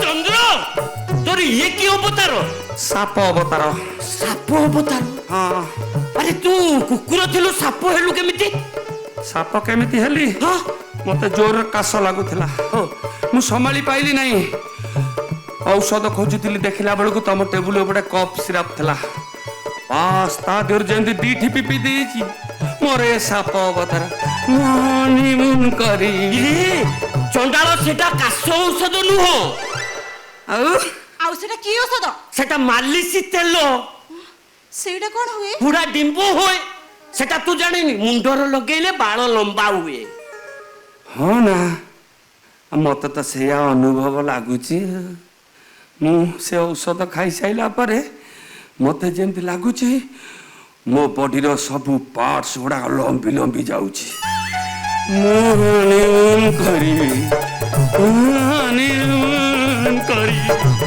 चंद्र तोर ये की अवतार साप अवतार साप अवतार हाँ अरे तू कुकुर थिलु साप हेलु केमिति साप केमिति हेली हाँ मते जोर काश लागुला मु संभाली पाइली नहीं औषध खोजुली देखला बेलू तुम टेबुल उपरे कप सिरप थिला पास ता देर जेंति दीठी पिपी देची मोरे साप अवतार हनीमून करी ए चंडाल सेटा काश औषध नुह आउ सेटा की औषध सेटा मालिश तेल सेटा कोन हुए पूरा डिंबो होए सेटा तू जानिनी मुंडर लगेले बाल लंबा हुए हाँ ना मत तो से अनुभव लगुच मु से औषध खाई साइला परे मते जेंति लगुच मो बॉडी रो सब पार्ट्स गुड़ा लंबी लंबी जाउची हनीमून करी